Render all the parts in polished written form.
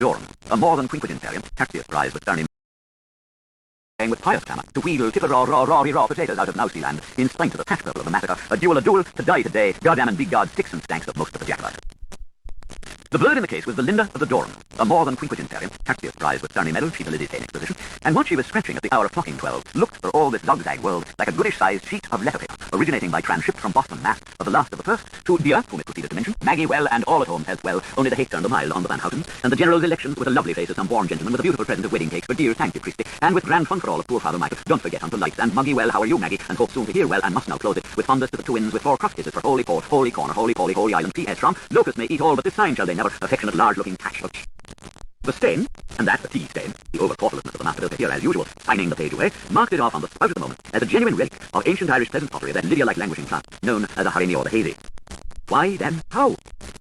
Durham, a more than quinquagenarian, Tertius prized with Bernie with pious clamour to wheedle tipper raw potatoes out of Mousey land, in spite of the patch purple of the massacre, a duel, to die today, goddamn and big God sticks and stanks of most of the jackass. The bird in the case was Belinda of the Durham, a more than quinquagenarian, Tertius prized with Bernie medal, she delivered in exposition, and once she was scratching at the hour of clocking 12, looked for all this zigzag world like a goodish-sized sheet of letter paper, originating by tranship from Boston, Mass, of the last of the first, to dear, whom it proceeded to mention, Maggie well and all at home health well, only the hate turned a mile on the Van Houtens, and the General's elections with a lovely face of some warm gentleman with a beautiful present of wedding cake for dear thank you Christy, and with grand fun for all of poor Father Michael, don't forget unto lights, and Muggy well, how are you Maggie, and hope soon to hear well, and must now close it, with fondest to the twins, with 4 cross kisses for Holy Port, Holy Corner, Holy Polly, Holy Island, P.S. from, locusts may eat all, but this time shall they never, affectionate large-looking patch of the stain, and that the tea stain, the over-thoughtlessness of the master builder here as usual, signing the page away, marked it off on the spout of the moment as a genuine relic of ancient Irish peasant pottery, that Lydia-like languishing plant, known as a harini or the hazy. Why then, how?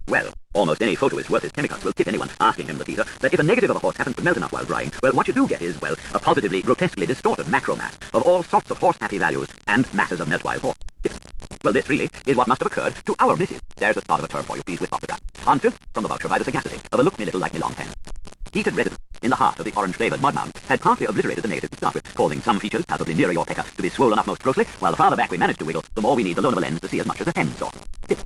Well, almost any photoist worth his chemicals will tip anyone asking him the teaser that if a negative of a horse happens to melt enough while drying, well, what you do get is, well, a positively, grotesquely distorted macro mass of all sorts of horse-happy values and masses of melt wild horse. Well, this really is what must have occurred to our missus. There's the start of a term for you, please, with photograph. On filth from the voucher by the sagacity of a look-me-little like me long pen. Heated residence in the heart of the orange-flavoured mud mound had partly obliterated the negative to start with, causing some features, palpably nearer your pecker, to be swollen up most grossly, while the farther back we managed to wiggle, the more we need the loan of a lens to see as much as a hen saw. Tip.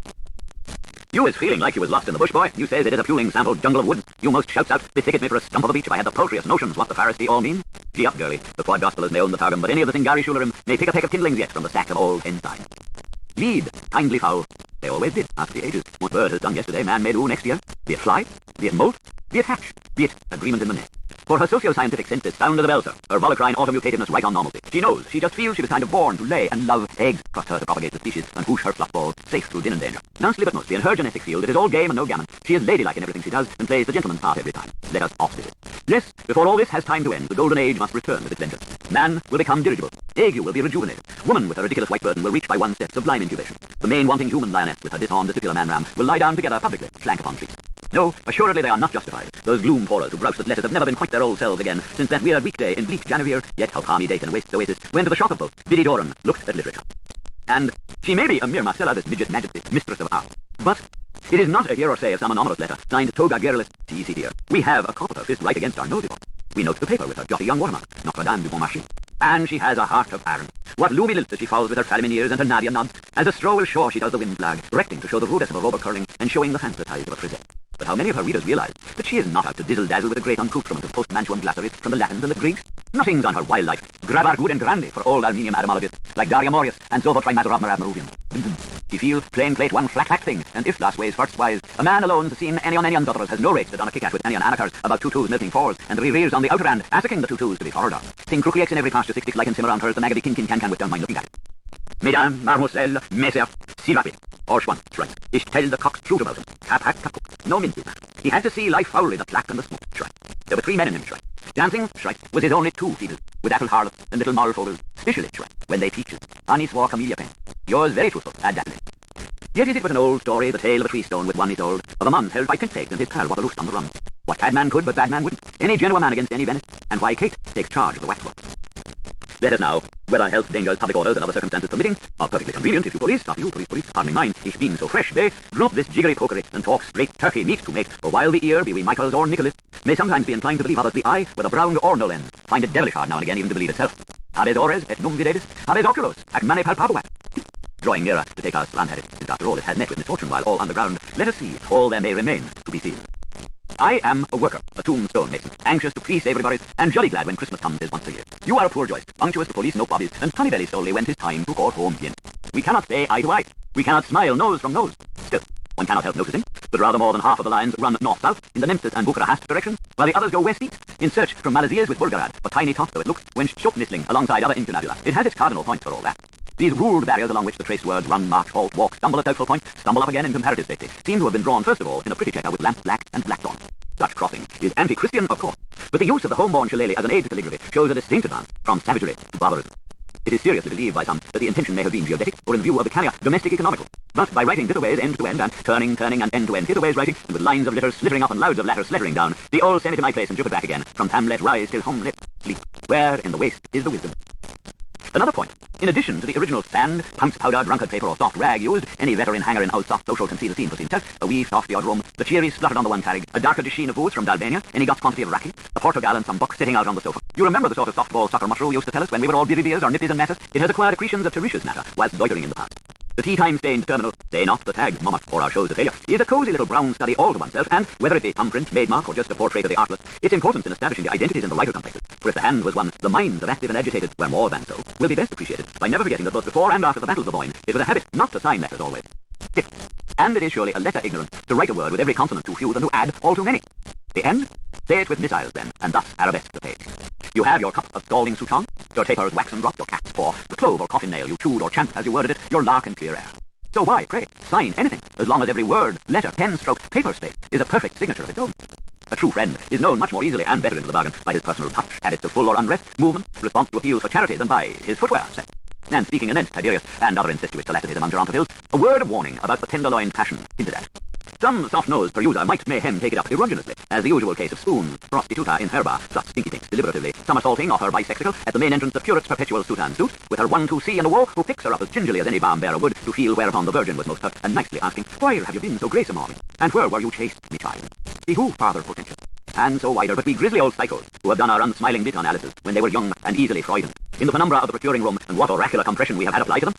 You is feeling like you was lost in the bush, boy. You says it is a puling sample jungle of woods. You most shouts out, bethink me for a stump of the beach if I had the paltriest notions what the Pharisee all mean. Gee up, girlie. The quad gospelers may own the targum, but any of the Singari Shulerim may pick a peck of kindlings yet from the sack of old hen sign. Lead, kindly fowl. They always did, after the ages. What bird has done yesterday, man may do next year. Be it fly, be it moult, be it hatch, be it agreement in the net. For her socio-scientific sense is sound as a bell, sir. Her volacrine automutativeness right on normalcy. She knows, she just feels she was kind of born to lay and love eggs. Trust her to propagate the species and whoosh her fluff balls safe through din and danger. Lastly but mostly, in her genetic field, it is all game and no gammon. She is ladylike in everything she does and plays the gentleman's part every time. Let us off with it. Yes, before all this has time to end, the golden age must return with its vengeance. Man will become dirigible. Ague will be rejuvenated. Woman with her ridiculous white burden will reach by one step sublime incubation. The main wanting human lioness with her disarmed testicular man-ram will lie down together publicly, flank upon trees. No, assuredly they are not justified. Those gloom pourers who grouse that letters have never been quite their old selves again since that weird weekday in bleak January, yet how palmy date and waste oasis, when to the shock of both, Biddy Doran looked at literature. And she may be a mere Marcella, this midget majesty, mistress of art, but it is not a hear or say of some anonymous letter signed Toga Gerlis T.C. dear. We have a cop of her fist right against our nosy box. We note the paper with her jotty young watermark, Notre Dame du Bon Marché. And she has a heart of iron. What loomy lilt as she falls with her Falming ears and her Nadia nods, as the stroll will show she does the wind flag, recting to show the rudest of a rover curling and showing the fancier ties of a frisette. But how many of her readers realize that she is not out to dizzle-dazzle with the great uncoutrement of post-Mantuan glossaries from the Latins and the Greeks? Nothing's on her wild life. Grabar good and grande for old Armenian etymologists, like Daria Morius and Zovo Trimaterov Maruvian. She feels plain plate one flat-hack thing, and if last ways first wise, a man alone to seen any on any daughters has no race to done a kick-at with any on anakars about 2-2s milking 4s, and the rears on the outer hand, asking the 2-2s to be forward on. Thing crookly in every pasture 6 like and simmer on hers, the maggoty kin with down mind looking at it. Mesdames, mademoiselles, messieurs, s'il vous plaît. Orschwan, right. Ich tell the cock's truth about him. Tap, no mince. He had to see life foully, the plaque and the smoke, right. There were 3 men in him, right. Dancing, right, was his only 2 feebles, with apple harlots and little moral folders, especially, right, when they teaches. Anis war camellia pen. Yours very truthful, adaptable. Yet is it but an old story, the tale of a freestone with 1 is old, of a man held by tent pegs and his pal was loosed on the run. What bad man could, but bad man wouldn't. Any Genoa man against any Venice, and why Kate takes charge of the waxwork. Let us now, whether health, dangers, public orders, and other circumstances permitting, are perfectly convenient if you police, pardon me mine, ich being so fresh, they drop this jiggery pokery and talk straight turkey meat to make, for while the ear, be we Michael's or Nicholas, may sometimes be inclined to believe others, the eye, whether brown or no lens, find it devilish hard now and again even to believe itself. Habes ores et num videdis, habes oculos, ac mane palpabuat. Drawing nearer to take our slant at it, since after all it has met with misfortune while all underground, let us see all there may remain to be seen. I am a worker, a tombstone mason, anxious to please everybody, and jolly glad when Christmas comes is once a year. You are a poor joist, unctuous to police no bobbies, and funny belly solely when 'tis time to court home again. We cannot say eye to eye. We cannot smile nose from nose. Still, one cannot help noticing that rather more than half of the lines run north-south in the Nemesis and Bucharest directions, while the others go west-east in search from Malazias with Bulgarad, a tiny tot though it looks, when shop-nistling alongside other incunabula. It has its cardinal points for all that. These ruled barriers along which the traced words run, march, halt, walk, stumble at doubtful point, stumble up again in comparative safety, seem to have been drawn first of all in a pretty checker with lamp black and blackthorn. Such crossing is anti-Christian, of course, but the use of the home-born shillelagh as an aid to calligraphy shows a distinct advance from savagery to barbarism. It is seriously believed by some that the intention may have been geodetic or in view of the carrier domestic economical. But by writing thitherways end to end and turning and end to end hitherways writing, and with lines of letters slittering up and louds of letters slittering down, the old send it to my place and jump it back again, from Hamlet rise till home let sleep, where in the waste is the wisdom. Another point. In addition to the original sand, pounce powder, drunkard paper, or soft rag used, any veteran hanger in house soft social conceal the scene for himself, a wee soft the odd room, the cherries spluttered on the one carrig, a darker sheen of booze from Dalbania, any God's quantity of raki, a Portugal and some buck sitting out on the sofa. You remember the sort of softball soccer mushroom used to tell us when we were all bivvies or nippies and messes? It has acquired accretions of tertious matter whilst loitering in the past. The tea-time stained terminal, say not the tag, mummer, or our show's a failure, is a cosy little brown study all to oneself, and whether it be thumbprint, maidmark, or just a portrait of the artless, its importance in establishing the identities in the lighter complexes. For if the hand was one, the minds of active and agitated were more than so, will be best appreciated by never forgetting that both before and after the Battle of the Boyne, it was a habit not to sign letters always. Fifth, and it is surely a letter ignorance to write a word with every consonant too few than to add all too many. The end? Say it with missiles then, and thus arabesque the page. You have your cup of scalding souchong, your taper's waxen drop, your cat's paw, the clove or coffin nail you chewed or champed as you worded it, your lark and clear air. So why, pray, sign anything, as long as every word, letter, pen stroke, paper space is a perfect signature of its own? A true friend is known much more easily and better into the bargain by his personal touch, habits of full or unrest, movement, response to appeals for charity than by his footwear set. And speaking anent Tiberius and other incestuous calamities among gerontophils, a word of warning about the tenderloin passion hinted at. Some soft-nosed peruser might mayhem take it up erogenously, as the usual case of spoons, prostituta in herba, plus stinky things deliberatively, somersaulting off her bicycle at the main entrance of Curate's perpetual sutan suit, with her 1-2C in the wall, who picks her up as gingerly as any balm bearer would, to feel whereupon the virgin was most hurt, and nicely asking, why have you been so grace a morning? And where were you chaste, me child? See who, father potential? And so wider, but we grisly old psychos, who have done our unsmiling bit on Alice's, when they were young and easily frightened. In the penumbra of the procuring room, and what oracular compression we have had applied to them,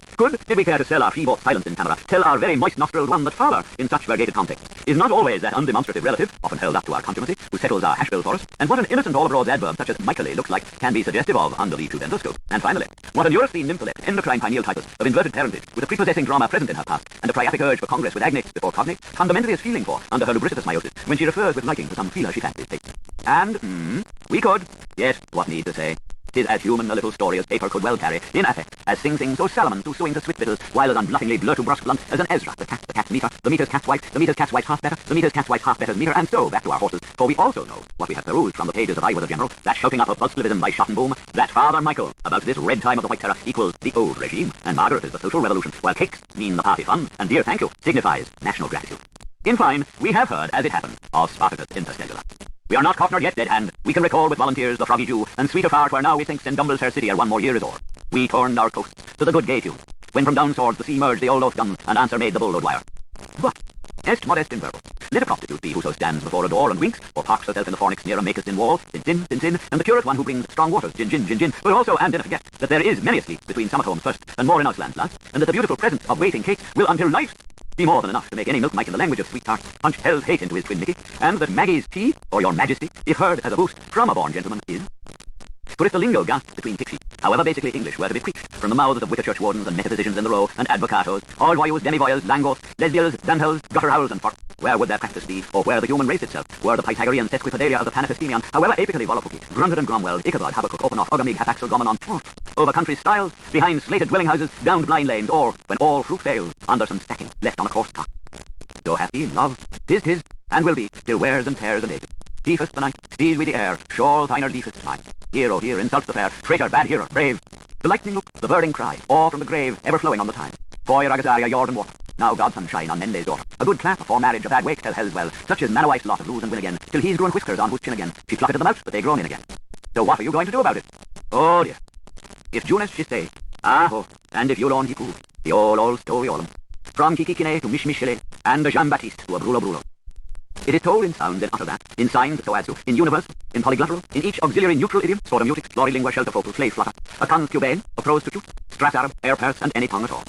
did we care to sell our free-bought silence in camera, tell our very moist-nostrilled one that father, in such variegated contexts, is not always that undemonstrative relative, often held up to our contumacy, who settles our hash bill for us, and what an innocent all-abroad adverb such as mightily looks like can be suggestive of under the true endoscope. And finally, what a neurasthene nympholet, endocrine pineal typus, of inverted parentage, with a prepossessing drama present in her past, and a priapic urge for congress with agnates before cognates, fundamentally is feeling for, under her lubricous meiosis, when she refers with liking to some feeler she fancies takes. And, we could, yet, what need to say? 'Tis as human a little story as paper could well carry, in affect, as Sing Sing, so Salomon, to suing to swit bitters, while as unbluffingly blur to brusque blunt, as an Ezra, the cat's meter, the meter's cat's wife, the meter's cat's wife half better, the meter's cat's wife half better's meter, and so back to our horses, for we also know, what we have perused from the pages of I Was a General, that shouting up of Bolshevism by Schottenboom, that Father Michael, about this red time of the White Terror, equals the old regime, and Margaret is the social revolution, while cakes mean the party fun, and dear thank you signifies national gratitude. In fine, we have heard, as it happened, of Spartacus Interstellar. We are not Cockner yet dead hand. We can recall with volunteers the Froggy Jew, and sweeter far where now we think St. Dumble's fair city ere one more year is o'er. We turned our coasts to the good gay tune, when from down swords the sea merged the old oath gun, and answer made the bull O'Dwyer. But, est modest in verbal. Let a prostitute be whoso stands before a door and winks, or parks herself in the fornix near a maketh in wall, sin, and the curate one who brings strong waters, gin, but also, and don't forget, that there is many a sleep between summer homes first, and more in Auslands last, and that the beautiful presence of waiting Kate will until night be more than enough to make any milk-mite in the language of sweetheart punch hell's hate into his twin Mickey, and that Maggie's tea, or your majesty, if heard as a boost from a born gentleman, is. For if the lingo gasped between pixie, however basically English were to be preached from the mouths of wicker church wardens and metaphysicians in the row, and advocatos, all voyous, demi-voyels, langos, lesbials, danhels, gutter owls, and forks, where would their practice be, or where the human race itself, were the Pythagorean sesquipedalia of the Panafistemion, however apically volapukki, Grunded and Cromwell, Ichabod, Habakkuk, Openoff, Ogamig, Hapaxel, Gomenon, over country stiles, behind slated dwelling houses, down blind lanes, or, when all fruit fails, under some stacking, left on a coarse top. So hath he love, tis, and will be, till wears and tears and ages. Deefest the night, stees we the air, shawl thiner deefest time. Here, oh here, insults the fair, traitor, bad hero, brave. The lightning look, the birding cry, awe from the grave, ever flowing on the time. Foy Ragazaria, yard and water, now God's sunshine on Mende's daughter. A good clap before marriage, a bad wake till hell's well, such as Manawife's lot of lose and win again, till he's grown whiskers on whose chin again. She plucked at them out, but they grown in again. So what are you going to do about it? Oh dear. If Junus she say, ah-ho, and if Yulon he prove, the all story all'em. From Kikikine to Mishmishile, and a Jean-Baptiste to a Brulo. It is told in sounds and utter that, in signs so as to, in universal, in polyglottal, in each auxiliary neutral idiom, sordomutic, lorry-lingua, shelter-focal, slave flutter, a concubane, a prose to shoot, stras-Arab, air-Perse, and any tongue at all.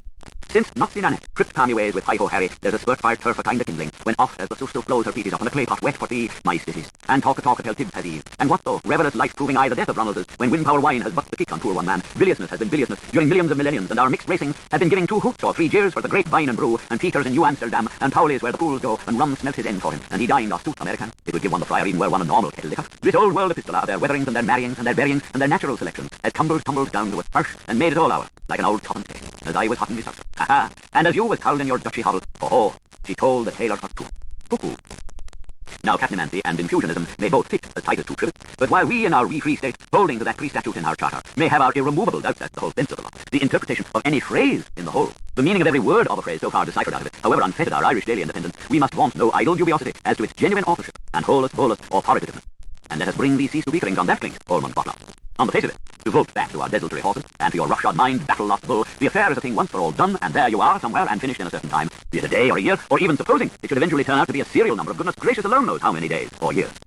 Since Noxy Nanette tripped palmy ways with Hi-Ho Harry, there's a spurt-fire turf a kind of kindling, when oft as the Susto flows her feeties up on the clay pot wet for thee, my cities, and talk till Tibbs has ease. And what though, revelous life proving I the death of Ronald's, when wind-power wine has bucked the kick on poor one man, biliousness has been biliousness during millions of millenniums, and our mixed racing has been giving 2 hoots or 3 jeers for the great vine and brew, and Peter's in New Amsterdam, and Powley's where the pools go, and rum smelt his end for him, and he dined off soup American. It would give one the friar even were one a normal kettle liquor. This old world epistola of their weatherings and their marryings and their buryings and their natural selections has tumbled down to its first and made it all ours, like an old toppin cake, as I was hot in me saucer. Aha! And as you was howled in your dutchy hovel, oh, she told the tailor her too. Cuckoo. Now, capnomancy and infusionism may both fit as tight as 2 trivets, but while we in our free state, holding to that pre-statute in our charter, may have our irremovable doubts as to the whole sense of the law, the interpretation of any phrase in the whole, the meaning of every word of a phrase so far deciphered out of it, however unfettered our Irish daily independence, we must want no idle dubiosity as to its genuine authorship, and holus, or authoritativeness. And let us bring these cease to weakerings on that clink, Ormond Bottom. On the face of it, to vote back to our desultory horses, and to your roughshod mind, battle-lost bull, the affair is a thing once for all done, and there you are, somewhere, and finished in a certain time, be it a day or a year, or even supposing it should eventually turn out to be a serial number of goodness gracious alone knows how many days or years.